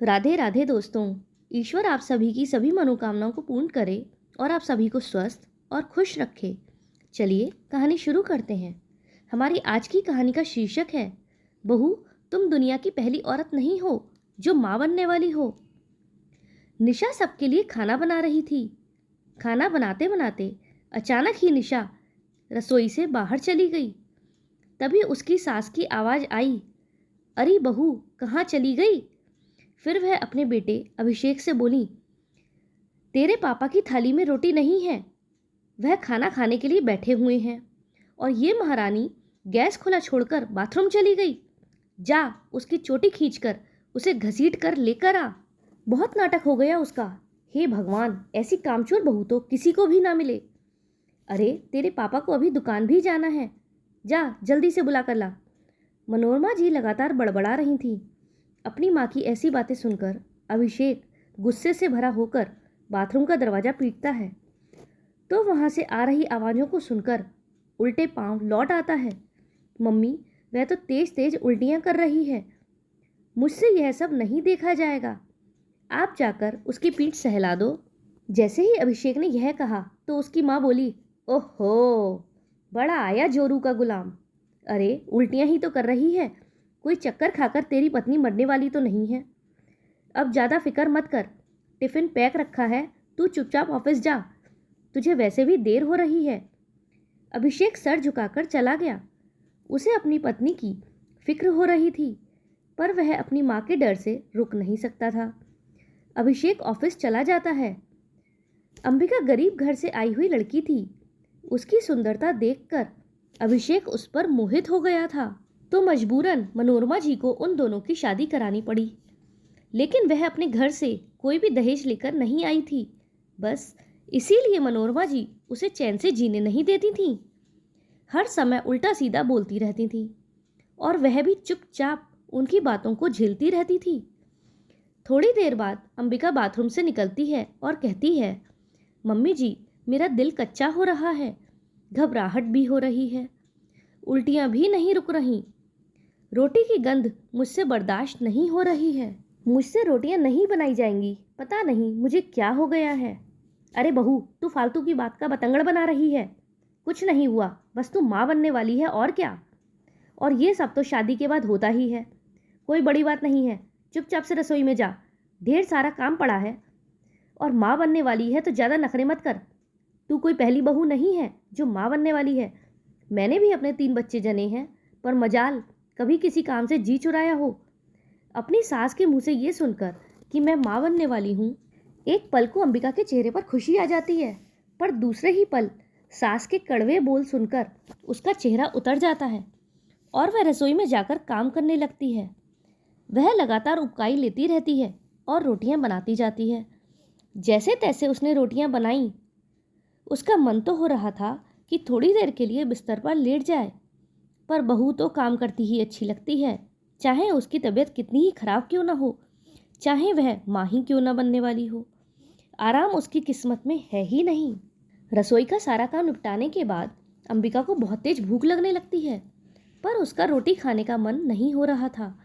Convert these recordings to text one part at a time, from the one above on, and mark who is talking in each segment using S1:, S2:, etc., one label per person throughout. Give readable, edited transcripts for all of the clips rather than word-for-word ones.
S1: राधे राधे दोस्तों। ईश्वर आप सभी की सभी मनोकामनाओं को पूर्ण करे और आप सभी को स्वस्थ और खुश रखे। चलिए कहानी शुरू करते हैं। हमारी आज की कहानी का शीर्षक है बहू, तुम दुनिया की पहली औरत नहीं हो जो माँ बनने वाली हो। निशा सबके लिए खाना बना रही थी। खाना बनाते बनाते अचानक ही निशा रसोई से बाहर चली गई। तभी उसकी सास की आवाज़ आई, अरे बहू कहाँ चली गई। फिर वह अपने बेटे अभिषेक से बोली, तेरे पापा की थाली में रोटी नहीं है, वह खाना खाने के लिए बैठे हुए हैं और ये महारानी गैस खुला छोड़कर बाथरूम चली गई। जा उसकी चोटी खींचकर उसे घसीट कर लेकर आ। बहुत नाटक हो गया उसका। हे भगवान, ऐसी कामचोर बहू तो किसी को भी ना मिले। अरे तेरे पापा को अभी दुकान भी जाना है, जा जल्दी से बुला कर ला। मनोरमा जी लगातार बड़बड़ा रही थी। अपनी माँ की ऐसी बातें सुनकर अभिषेक गुस्से से भरा होकर बाथरूम का दरवाज़ा पीटता है तो वहाँ से आ रही आवाज़ों को सुनकर उल्टे पांव लौट आता है। मम्मी, वह तो तेज तेज उल्टियाँ कर रही है, मुझसे यह सब नहीं देखा जाएगा, आप जाकर उसकी पीठ सहला दो। जैसे ही अभिषेक ने यह कहा तो उसकी माँ बोली, ओहो, बड़ा आया जोरू का गुलाम। अरे उल्टियाँ ही तो कर रही है, कोई चक्कर खाकर तेरी पत्नी मरने वाली तो नहीं है। अब ज़्यादा फिक्र मत कर, टिफ़िन पैक रखा है, तू चुपचाप ऑफिस जा, तुझे वैसे भी देर हो रही है। अभिषेक सर झुकाकर चला गया। उसे अपनी पत्नी की फिक्र हो रही थी, पर वह अपनी माँ के डर से रुक नहीं सकता था। अभिषेक ऑफिस चला जाता है। अंबिका गरीब घर से आई हुई लड़की थी। उसकी सुंदरता देखकर अभिषेक उस पर मोहित हो गया था, तो मजबूरन मनोरमा जी को उन दोनों की शादी करानी पड़ी। लेकिन वह अपने घर से कोई भी दहेज लेकर नहीं आई थी, बस इसीलिए मनोरमा जी उसे चैन से जीने नहीं देती थीं। हर समय उल्टा सीधा बोलती रहती थीं और वह भी चुपचाप उनकी बातों को झेलती रहती थी। थोड़ी देर बाद अंबिका बाथरूम से निकलती है और कहती है, मम्मी जी, मेरा दिल कच्चा हो रहा है, घबराहट भी हो रही है, उल्टियाँ भी नहीं रुक रहीं, रोटी की गंध मुझसे बर्दाश्त नहीं हो रही है, मुझसे रोटियां नहीं बनाई जाएंगी, पता नहीं मुझे क्या हो गया है। अरे बहू, तू फालतू की बात का बतंगड़ बना रही है, कुछ नहीं हुआ, बस तू माँ बनने वाली है और क्या। और ये सब तो शादी के बाद होता ही है, कोई बड़ी बात नहीं है, चुपचाप से रसोई में जा, ढेर सारा काम पड़ा है। और माँ बनने वाली है तो ज़्यादा नखरे मत कर, तू कोई पहली बहू नहीं है जो माँ बनने वाली है। मैंने भी अपने 3 बच्चे जने हैं, पर मजाल कभी किसी काम से जी चुराया हो। अपनी सास के मुंह से ये सुनकर कि मैं माँ बनने वाली हूँ, एक पल को अंबिका के चेहरे पर खुशी आ जाती है, पर दूसरे ही पल सास के कड़वे बोल सुनकर उसका चेहरा उतर जाता है और वह रसोई में जाकर काम करने लगती है। वह लगातार उबकाई लेती रहती है और रोटियां बनाती जाती है। जैसे तैसे उसने रोटियां बनाई। उसका मन तो हो रहा था कि थोड़ी देर के लिए बिस्तर पर लेट जाए, पर बहू तो काम करती ही अच्छी लगती है, चाहे उसकी तबीयत कितनी ही खराब क्यों ना हो, चाहे वह माँ ही क्यों ना बनने वाली हो, आराम उसकी किस्मत में है ही नहीं। रसोई का सारा काम निपटाने के बाद अंबिका को बहुत तेज भूख लगने लगती है, पर उसका रोटी खाने का मन नहीं हो रहा था,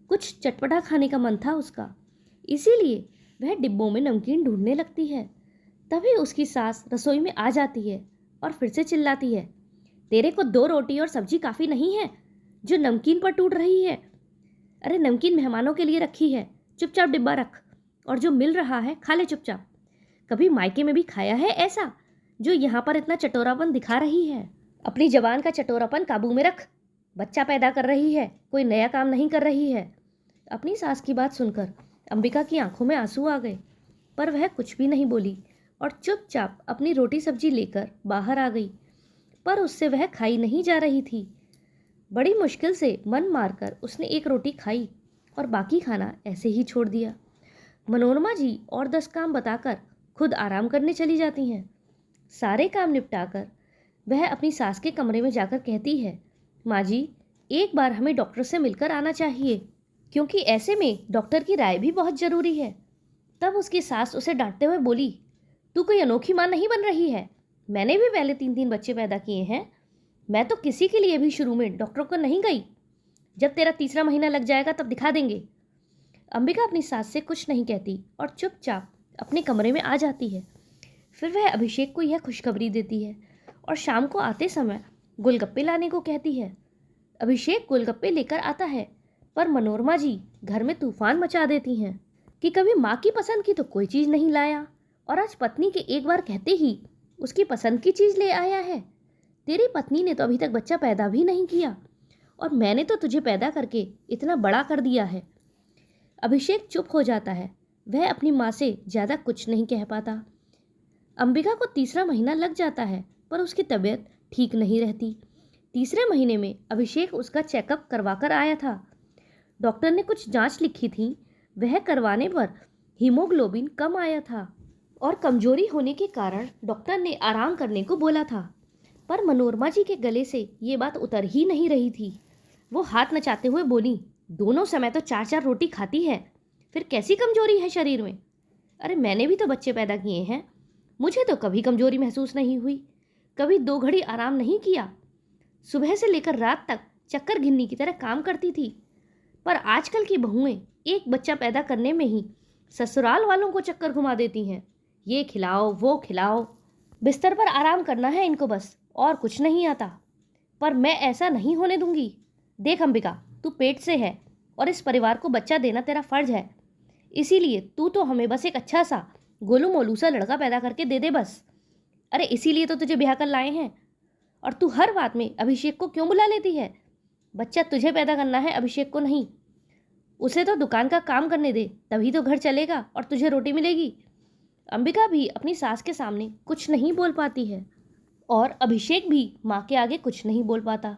S1: कुछ चटपटा खाने का मन था उसका। इसीलिए वह डिब्बों में नमकीन ढूंढने लगती है। तभी उसकी सास रसोई में आ जाती है और फिर से चिल्लाती है, तेरे को 2 रोटी और सब्जी काफ़ी नहीं है जो नमकीन पर टूट रही है। अरे नमकीन मेहमानों के लिए रखी है, चुपचाप डिब्बा रख और जो मिल रहा है खा ले चुपचाप। कभी मायके में भी खाया है ऐसा जो यहाँ पर इतना चटोरापन दिखा रही है। अपनी जबान का चटोरापन काबू में रख, बच्चा पैदा कर रही है, कोई नया काम नहीं कर रही है। अपनी सास की बात सुनकर अंबिका की आंखों में आंसू आ गए, पर वह कुछ भी नहीं बोली और चुपचाप अपनी रोटी सब्जी लेकर बाहर आ गई, पर उससे वह खाई नहीं जा रही थी। बड़ी मुश्किल से मन मारकर उसने एक रोटी खाई और बाकी खाना ऐसे ही छोड़ दिया। मनोरमा जी और 10 काम बताकर खुद आराम करने चली जाती हैं। सारे काम निपटाकर वह अपनी सास के कमरे में जाकर कहती है, माँ जी, एक बार हमें डॉक्टर से मिलकर आना चाहिए, क्योंकि ऐसे में डॉक्टर की राय भी बहुत ज़रूरी है। तब उसकी सास उसे डांटते हुए बोली, तू कोई अनोखी माँ नहीं बन रही है, मैंने भी पहले 3-3 बच्चे पैदा किए हैं, मैं तो किसी के लिए भी शुरू में डॉक्टर को नहीं गई, जब तेरा 3रा महीना लग जाएगा तब दिखा देंगे। अंबिका अपनी सास से कुछ नहीं कहती और चुपचाप अपने कमरे में आ जाती है। फिर वह अभिषेक को यह खुशखबरी देती है और शाम को आते समय गोलगप्पे लाने को कहती है। अभिषेक गोलगप्पे लेकर आता है, पर मनोरमा जी घर में तूफान मचा देती हैं कि कभी माँ की पसंद की तो कोई चीज़ नहीं लाया और आज पत्नी के एक बार कहते ही उसकी पसंद की चीज़ ले आया है। तेरी पत्नी ने तो अभी तक बच्चा पैदा भी नहीं किया और मैंने तो तुझे पैदा करके इतना बड़ा कर दिया है। अभिषेक चुप हो जाता है। वह अपनी माँ से ज़्यादा कुछ नहीं कह पाता। अंबिका को तीसरा महीना लग जाता है, पर उसकी तबीयत ठीक नहीं रहती। तीसरे महीने में अभिषेक उसका चेकअप करवा कर आया था। डॉक्टर ने कुछ जांच लिखी थी, वह करवाने पर हीमोग्लोबिन कम आया था और कमजोरी होने के कारण डॉक्टर ने आराम करने को बोला था। पर मनोरमा जी के गले से ये बात उतर ही नहीं रही थी। वो हाथ नचाते हुए बोली, दोनों समय तो 4-4 रोटी खाती है, फिर कैसी कमजोरी है शरीर में? अरे मैंने भी तो बच्चे पैदा किए हैं, मुझे तो कभी कमजोरी महसूस नहीं हुई, कभी 2 घड़ी आराम नहीं किया। सुबह से लेकर रात तक चक्कर घिन्नी की तरह काम करती थी। पर आजकल की बहुएं एक बच्चा पैदा करने में ही ससुराल वालों को चक्कर घुमा देती हैं। ये खिलाओ, वो खिलाओ, बिस्तर पर आराम करना है इनको बस, और कुछ नहीं आता। पर मैं ऐसा नहीं होने दूंगी। देख अंबिका, तू पेट से है और इस परिवार को बच्चा देना तेरा फर्ज है। इसीलिए तू तो हमें बस एक अच्छा सा गोलू मोलू सा लड़का पैदा करके दे दे बस। अरे इसीलिए तो तुझे ब्याह कर लाए हैं। और तू हर बात में अभिषेक को क्यों बुला लेती है? बच्चा तुझे पैदा करना है, अभिषेक को नहीं। उसे तो दुकान का काम करने दे, तभी तो घर चलेगा और तुझे रोटी मिलेगी। अंबिका भी अपनी सास के सामने कुछ नहीं बोल पाती है और अभिषेक भी माँ के आगे कुछ नहीं बोल पाता।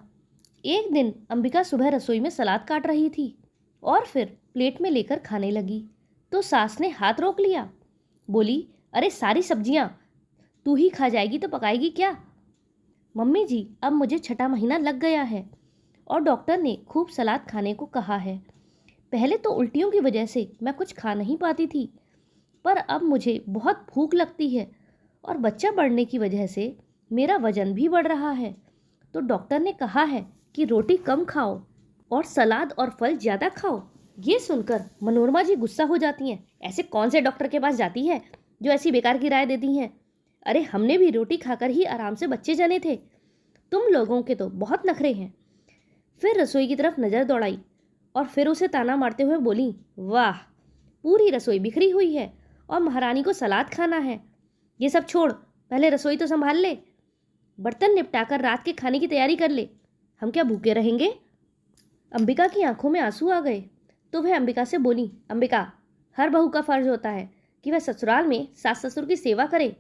S1: एक दिन अंबिका सुबह रसोई में सलाद काट रही थी और फिर प्लेट में लेकर खाने लगी तो सास ने हाथ रोक लिया। बोली, अरे सारी सब्जियां तू ही खा जाएगी तो पकाएगी क्या? मम्मी जी, अब मुझे 6ठा महीना लग गया है और डॉक्टर ने खूब सलाद खाने को कहा है। पहले तो उल्टियों की वजह से मैं कुछ खा नहीं पाती थी, पर अब मुझे बहुत भूख लगती है और बच्चा बढ़ने की वजह से मेरा वजन भी बढ़ रहा है। तो डॉक्टर ने कहा है कि रोटी कम खाओ और सलाद और फल ज़्यादा खाओ। ये सुनकर मनोरमा जी गुस्सा हो जाती हैं। ऐसे कौन से डॉक्टर के पास जाती है जो ऐसी बेकार की राय देती हैं? अरे हमने भी रोटी खाकर ही आराम से बच्चे जने थे, तुम लोगों के तो बहुत नखरे हैं। फिर रसोई की तरफ नज़र दौड़ाई और फिर उसे ताना मारते हुए बोली, वाह, पूरी रसोई बिखरी हुई है और महारानी को सलाद खाना है। ये सब छोड़, पहले रसोई तो संभाल ले, बर्तन निपटाकर रात के खाने की तैयारी कर ले। हम क्या भूखे रहेंगे? अंबिका की आंखों में आंसू आ गए तो वह अंबिका से बोली, अंबिका, हर बहू का फर्ज होता है कि वह ससुराल में सास ससुर की सेवा करे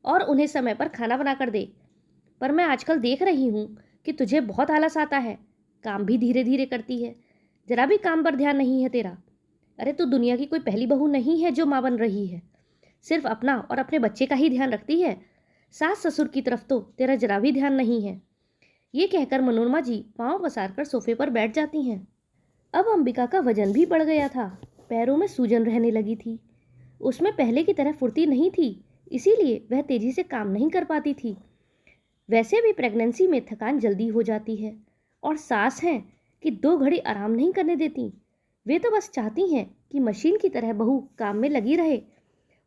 S1: और उन्हें समय पर खाना बना कर दे। पर मैं आजकल देख रही हूँ कि तुझे बहुत आलस आता है, काम भी धीरे धीरे करती है, जरा भी काम पर ध्यान नहीं है तेरा। अरे तू दुनिया की कोई पहली बहू नहीं है जो माँ बन रही है, सिर्फ अपना और अपने बच्चे का ही ध्यान रखती है। सास ससुर की तरफ तो तेरा जरा भी ध्यान नहीं है। ये कहकर मनोरमा जी पाँव पसार कर सोफे पर बैठ जाती हैं। अब अंबिका का वजन भी बढ़ गया था, पैरों में सूजन रहने लगी थी। उसमें पहले की तरह फुर्ती नहीं थी, इसीलिए वह तेजी से काम नहीं कर पाती थी। वैसे भी प्रेगनेंसी में थकान जल्दी हो जाती है और सास हैं कि 2 घड़ी आराम नहीं करने देती। वे तो बस चाहती हैं कि मशीन की तरह बहू काम में लगी रहे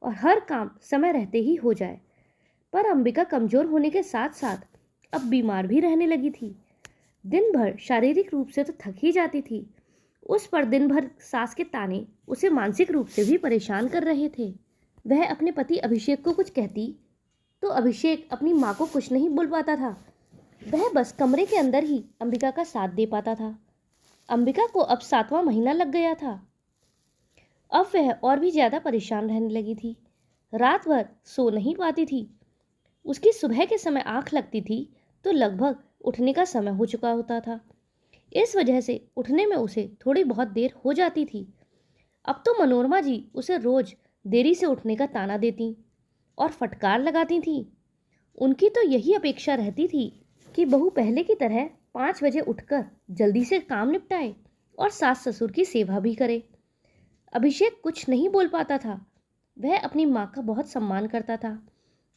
S1: और हर काम समय रहते ही हो जाए। पर अंबिका कमज़ोर होने के साथ साथ अब बीमार भी रहने लगी थी। दिन भर शारीरिक रूप से तो थक ही जाती थी, उस पर दिन भर सास के ताने उसे मानसिक रूप से भी परेशान कर रहे थे। वह अपने पति अभिषेक को कुछ कहती तो अभिषेक अपनी माँ को कुछ नहीं बोल पाता था। वह बस कमरे के अंदर ही अंबिका का साथ दे पाता था। अंबिका को अब 7वां महीना लग गया था। अब वह और भी ज़्यादा परेशान रहने लगी थी, रात भर सो नहीं पाती थी। उसकी सुबह के समय आँख लगती थी तो लगभग उठने का समय हो चुका होता था। इस वजह से उठने में उसे थोड़ी बहुत देर हो जाती थी। अब तो मनोरमा जी उसे रोज देरी से उठने का ताना देती और फटकार लगाती थी। उनकी तो यही अपेक्षा रहती थी कि बहू पहले की तरह 5 बजे उठकर जल्दी से काम निपटाए और सास ससुर की सेवा भी करे। अभिषेक कुछ नहीं बोल पाता था। वह अपनी माँ का बहुत सम्मान करता था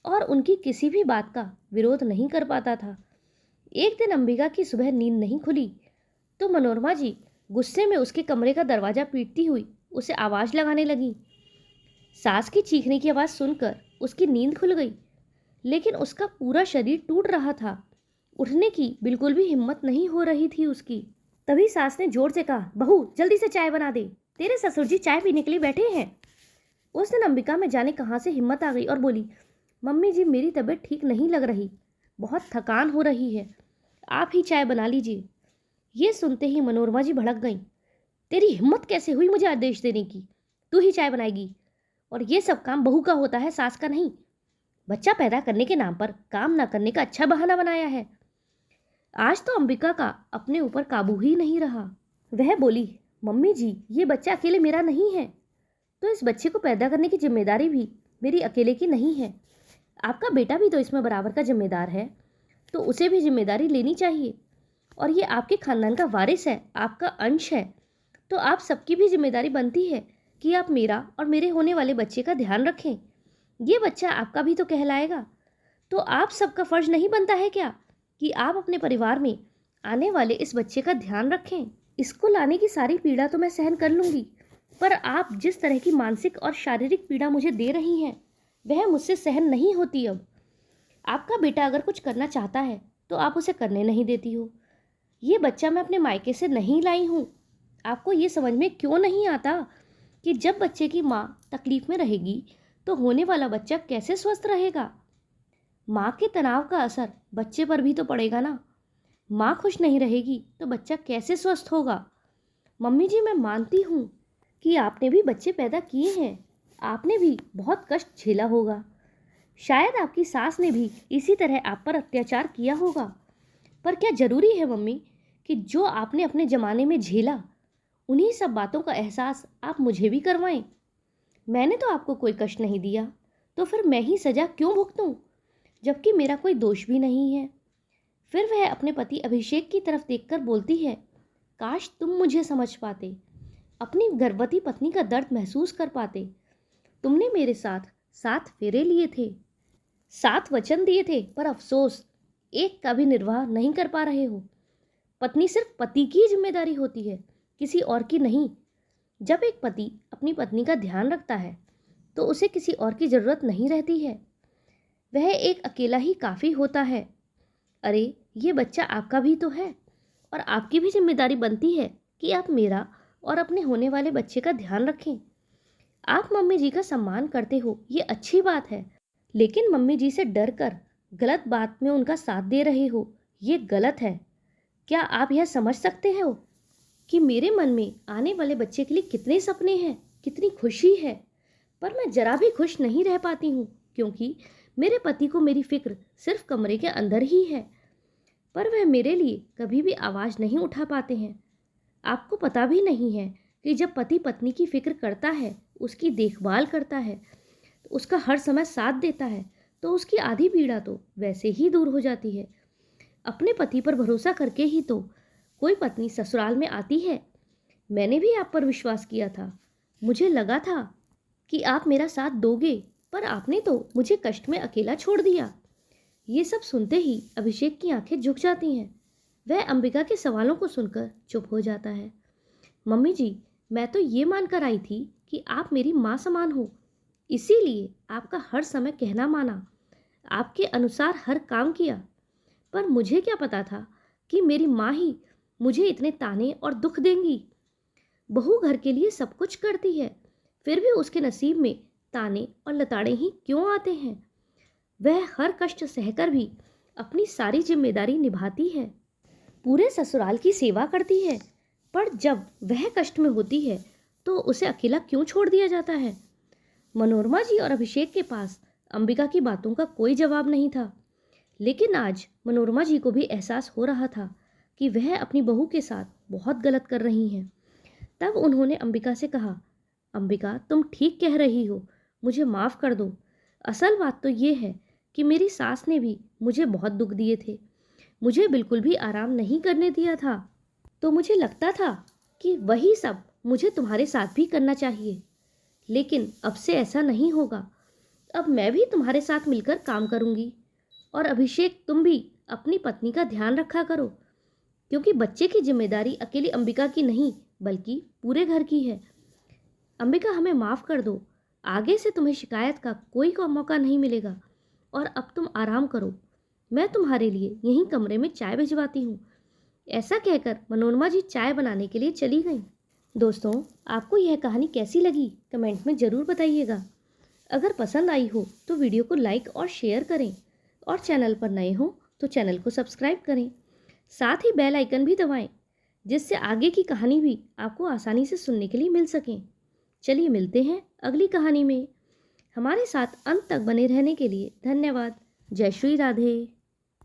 S1: और उनकी किसी भी बात का विरोध नहीं कर पाता था। एक दिन अंबिका की सुबह नींद नहीं खुली तो मनोरमा जी गुस्से में उसके कमरे का दरवाज़ा पीटती हुई उसे आवाज़ लगाने लगी। सास की चीखने की आवाज़ सुनकर उसकी नींद खुल गई, लेकिन उसका पूरा शरीर टूट रहा था। उठने की बिल्कुल भी हिम्मत नहीं हो रही थी उसकी। तभी सास ने जोर से कहा, बहू जल्दी से चाय बना दे, तेरे ससुर जी चाय पीने के लिए बैठे हैं। उस दिन अंबिका में जाने कहाँ से हिम्मत आ गई और बोली, मम्मी जी मेरी तबीयत ठीक नहीं लग रही, बहुत थकान हो रही है, आप ही चाय बना लीजिए। ये सुनते ही मनोरमा जी भड़क गईं। तेरी हिम्मत कैसे हुई मुझे आदेश देने की? तू ही चाय बनाएगी, और ये सब काम बहू का होता है, सास का नहीं। बच्चा पैदा करने के नाम पर काम ना करने का अच्छा बहाना बनाया है। आज तो अंबिका का अपने ऊपर काबू ही नहीं रहा। वह बोली, मम्मी जी ये बच्चा अकेले मेरा नहीं है, तो इस बच्चे को पैदा करने की जिम्मेदारी भी मेरी अकेले की नहीं है। आपका बेटा भी तो इसमें बराबर का जिम्मेदार है, तो उसे भी जिम्मेदारी लेनी चाहिए। और ये आपके खानदान का वारिस है, आपका अंश है, तो आप सबकी भी जिम्मेदारी बनती है कि आप मेरा और मेरे होने वाले बच्चे का ध्यान रखें। ये बच्चा आपका भी तो कहलाएगा, तो आप सबका फर्ज नहीं बनता है क्या कि आप अपने परिवार में आने वाले इस बच्चे का ध्यान रखें? इसको लाने की सारी पीड़ा तो मैं सहन कर लूँगी, पर आप जिस तरह की मानसिक और शारीरिक पीड़ा मुझे दे रही हैं वह मुझसे सहन नहीं होती। अब आपका बेटा अगर कुछ करना चाहता है तो आप उसे करने नहीं देती हो। ये बच्चा मैं अपने मायके से नहीं लाई हूँ। आपको ये समझ में क्यों नहीं आता कि जब बच्चे की माँ तकलीफ में रहेगी तो होने वाला बच्चा कैसे स्वस्थ रहेगा? माँ के तनाव का असर बच्चे पर भी तो पड़ेगा ना। माँ खुश नहीं रहेगी तो बच्चा कैसे स्वस्थ होगा? मम्मी जी मैं मानती हूँ कि आपने भी बच्चे पैदा किए हैं, आपने भी बहुत कष्ट झेला होगा। शायद आपकी सास ने भी इसी तरह आप पर अत्याचार किया होगा, पर क्या जरूरी है मम्मी कि जो आपने अपने ज़माने में झेला उन्हीं सब बातों का एहसास आप मुझे भी करवाएं? मैंने तो आपको कोई कष्ट नहीं दिया, तो फिर मैं ही सज़ा क्यों भुगतूं, जबकि मेरा कोई दोष भी नहीं है। फिर वह अपने पति अभिषेक की तरफ देखकर बोलती है, काश तुम मुझे समझ पाते, अपनी गर्भवती पत्नी का दर्द महसूस कर पाते। तुमने मेरे साथ 7 फेरे लिए थे, 7 वचन दिए थे, पर अफसोस एक का भी निर्वाह नहीं कर पा रहे हो। पत्नी सिर्फ पति की जिम्मेदारी होती है, किसी और की नहीं। जब एक पति अपनी पत्नी का ध्यान रखता है तो उसे किसी और की ज़रूरत नहीं रहती है, वह एक अकेला ही काफ़ी होता है। अरे ये बच्चा आपका भी तो है, और आपकी भी जिम्मेदारी बनती है कि आप मेरा और अपने होने वाले बच्चे का ध्यान रखें। आप मम्मी जी का सम्मान करते हो, ये अच्छी बात है, लेकिन मम्मी जी से डर कर गलत बात में उनका साथ दे रहे हो, ये गलत है। क्या आप यह समझ सकते हो कि मेरे मन में आने वाले बच्चे के लिए कितने सपने हैं, कितनी खुशी है, पर मैं जरा भी खुश नहीं रह पाती हूँ, क्योंकि मेरे पति को मेरी फिक्र सिर्फ कमरे के अंदर ही है, पर वह मेरे लिए कभी भी आवाज़ नहीं उठा पाते हैं। आपको पता भी नहीं है कि जब पति पत्नी की फिक्र करता है, उसकी देखभाल करता है, तो उसका हर समय साथ देता है, तो उसकी आधी पीड़ा तो वैसे ही दूर हो जाती है। अपने पति पर भरोसा करके ही तो कोई पत्नी ससुराल में आती है। मैंने भी आप पर विश्वास किया था, मुझे लगा था कि आप मेरा साथ दोगे, पर आपने तो मुझे कष्ट में अकेला छोड़ दिया। ये सब सुनते ही अभिषेक की आंखें झुक जाती हैं। वह अंबिका के सवालों को सुनकर चुप हो जाता है। मम्मी जी मैं तो ये मानकर आई थी कि आप मेरी माँ समान हो, इसीलिए आपका हर समय कहना माना, आपके अनुसार हर काम किया, पर मुझे क्या पता था कि मेरी माँ ही मुझे इतने ताने और दुख देंगी। बहू घर के लिए सब कुछ करती है, फिर भी उसके नसीब में ताने और लताड़े ही क्यों आते हैं? वह हर कष्ट सहकर भी अपनी सारी जिम्मेदारी निभाती है, पूरे ससुराल की सेवा करती है, पर जब वह कष्ट में होती है तो उसे अकेला क्यों छोड़ दिया जाता है? मनोरमा जी और अभिषेक के पास अंबिका की बातों का कोई जवाब नहीं था, लेकिन आज मनोरमा जी को भी एहसास हो रहा था कि वह अपनी बहू के साथ बहुत गलत कर रही हैं। तब उन्होंने अंबिका से कहा, अंबिका तुम ठीक कह रही हो, मुझे माफ़ कर दो। असल बात तो ये है कि मेरी सास ने भी मुझे बहुत दुख दिए थे, मुझे बिल्कुल भी आराम नहीं करने दिया था, तो मुझे लगता था कि वही सब मुझे तुम्हारे साथ भी करना चाहिए, लेकिन अब से ऐसा नहीं होगा। अब मैं भी तुम्हारे साथ मिलकर काम करूंगी। और अभिषेक तुम भी अपनी पत्नी का ध्यान रखा करो, क्योंकि बच्चे की जिम्मेदारी अकेली अंबिका की नहीं बल्कि पूरे घर की है। अंबिका, हमें माफ़ कर दो। आगे से तुम्हें शिकायत का कोई का मौका नहीं मिलेगा और अब तुम आराम करो। मैं तुम्हारे लिए यहीं कमरे में चाय भिजवाती हूँ। ऐसा कहकर मनोरमा जी चाय बनाने के लिए चली गईं। दोस्तों, आपको यह कहानी कैसी लगी कमेंट में ज़रूर बताइएगा। अगर पसंद आई हो तो वीडियो को लाइक और शेयर करें और चैनल पर नए हो तो चैनल को सब्सक्राइब करें। साथ ही बेल आइकन भी दबाएं जिससे आगे की कहानी भी आपको आसानी से सुनने के लिए मिल सकें। चलिए मिलते हैं अगली कहानी में। हमारे साथ अंत तक बने रहने के लिए धन्यवाद। जय श्री राधे।